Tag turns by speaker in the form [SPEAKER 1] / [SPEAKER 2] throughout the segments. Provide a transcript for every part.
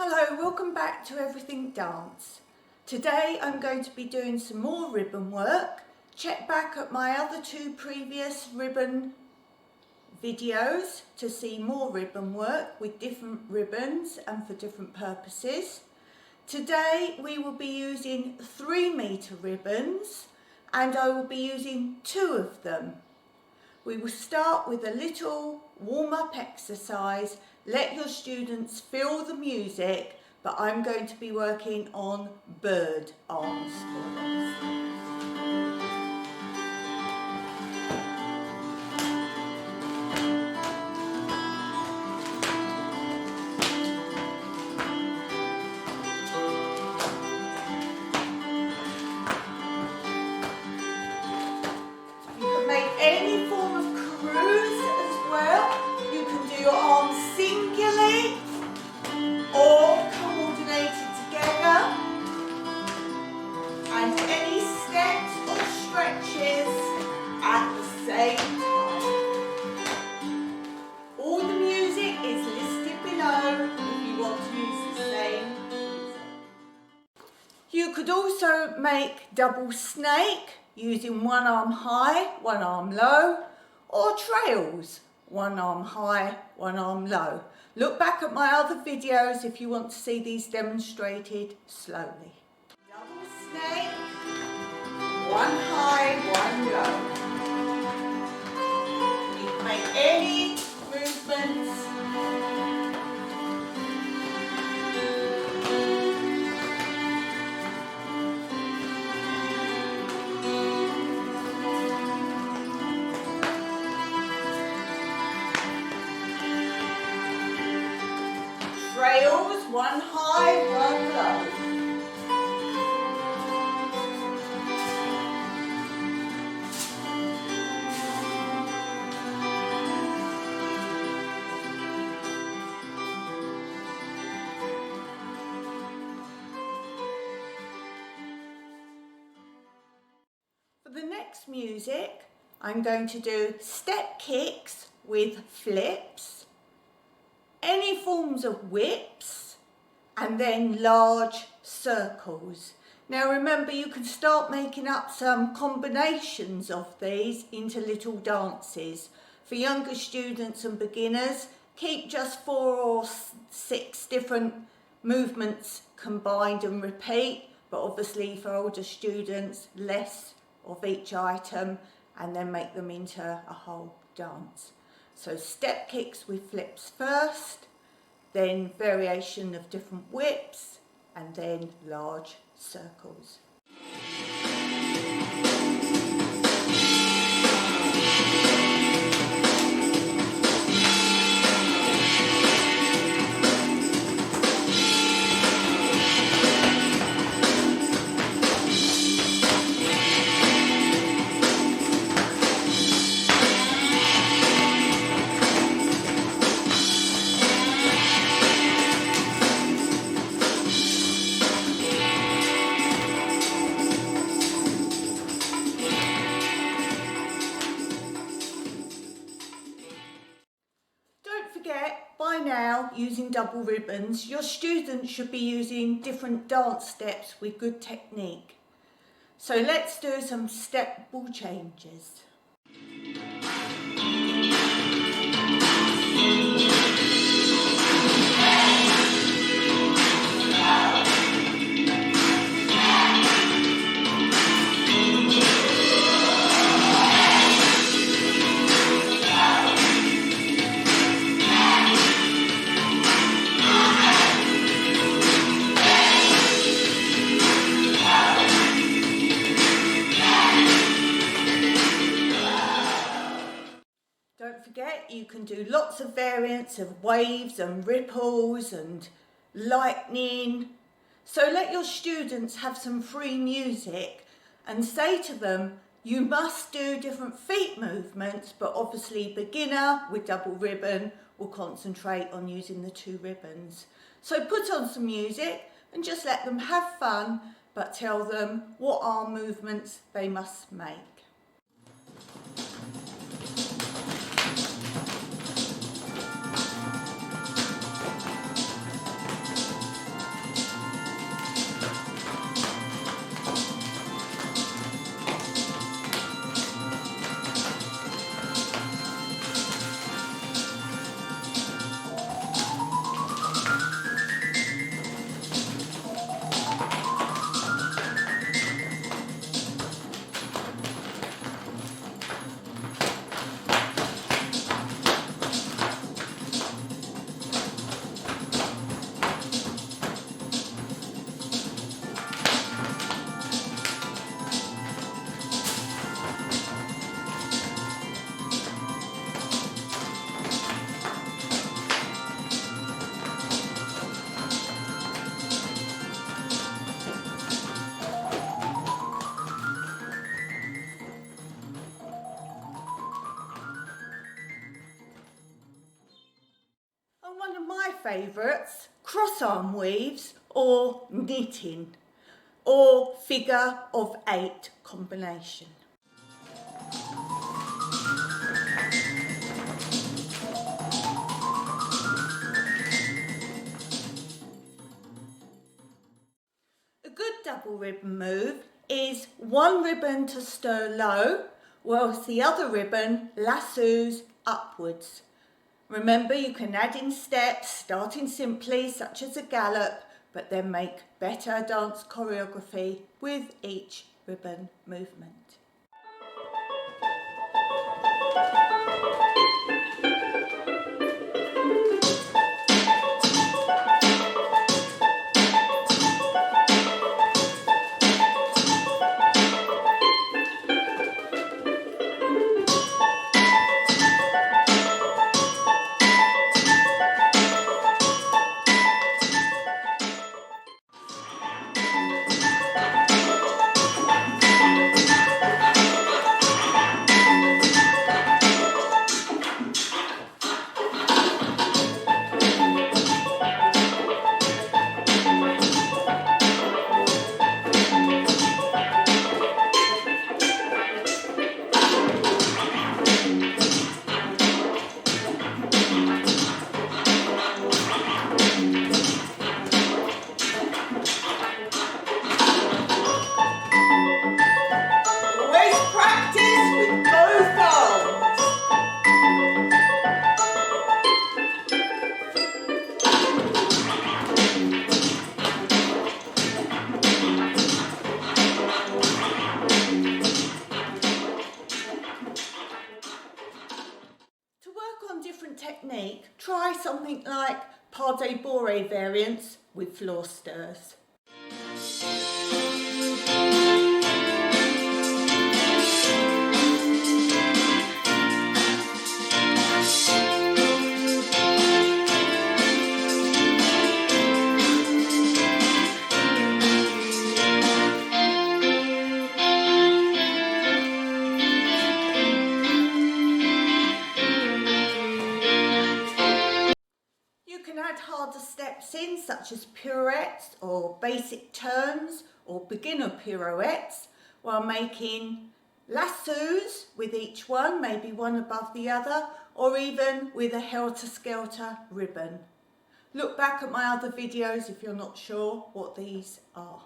[SPEAKER 1] Hello, welcome back to Everything Dance. Today I'm going to be doing some more ribbon work. Check back at my other two previous ribbon videos to see more ribbon work with different ribbons and for different purposes. Today we will be using 3-meter ribbons and I will be using 2 of them. We will start with a little warm-up exercise. Let your students feel the music, but I'm going to be working on bird arms for them. You can make any form of cruise as well. You can do your arms singularly or coordinated together, and any steps or stretches at the same time. All the music is listed below if you want to use the same music. You could also make double snake using one arm high, one arm low, or trails, one arm high, one arm low. Look back at my other videos if you want to see these demonstrated slowly. Double snake, one high, one low. You can make any movements. Trails, one high, one low. For the next music, I'm going to do step kicks with flips, any forms of whips, and then large circles. Now remember, you can start making up some combinations of these into little dances. For younger students and beginners, keep just 4 or 6 different movements combined and repeat, but obviously for older students, less of each item, and then make them into a whole dance. So step kicks with flips first, then variation of different whips, and then large circles. By now, using double ribbons, your students should be using different dance steps with good technique. So let's do some step ball changes. Don't forget, you can do lots of variants of waves and ripples and lightning. So let your students have some free music and say to them, you must do different feet movements, but obviously beginner with double ribbon will concentrate on using the 2 ribbons. So put on some music and just let them have fun, but tell them what arm movements they must make. favourites, cross-arm weaves or knitting, or figure of 8 combination. A good double ribbon move is one ribbon to stir low, whilst the other ribbon lassos upwards. Remember, you can add in steps, starting simply, such as a gallop, but then make better dance choreography with each ribbon movement. Technique, try something like pas de bourrée variants with floor stirs. Add harder steps in, such as pirouettes or basic turns or beginner pirouettes, while making lassos with each one, maybe one above the other, or even with a helter-skelter ribbon. Look back at my other videos if you're not sure what these are.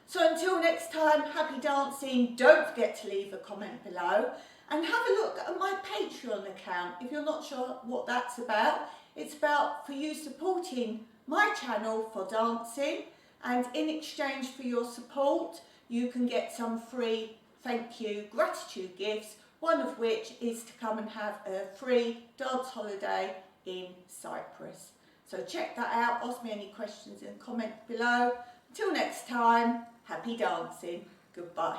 [SPEAKER 1] So until next time, happy dancing. Don't forget to leave a comment below and have a look at my Patreon account if you're not sure what that's about. It's about for you supporting my channel for dancing, and in exchange for your support you can get some free thank you gratitude gifts, one of which is to come and have a free dance holiday in Cyprus. So check that out, ask me any questions in the comments below. Until next time, happy dancing. Goodbye.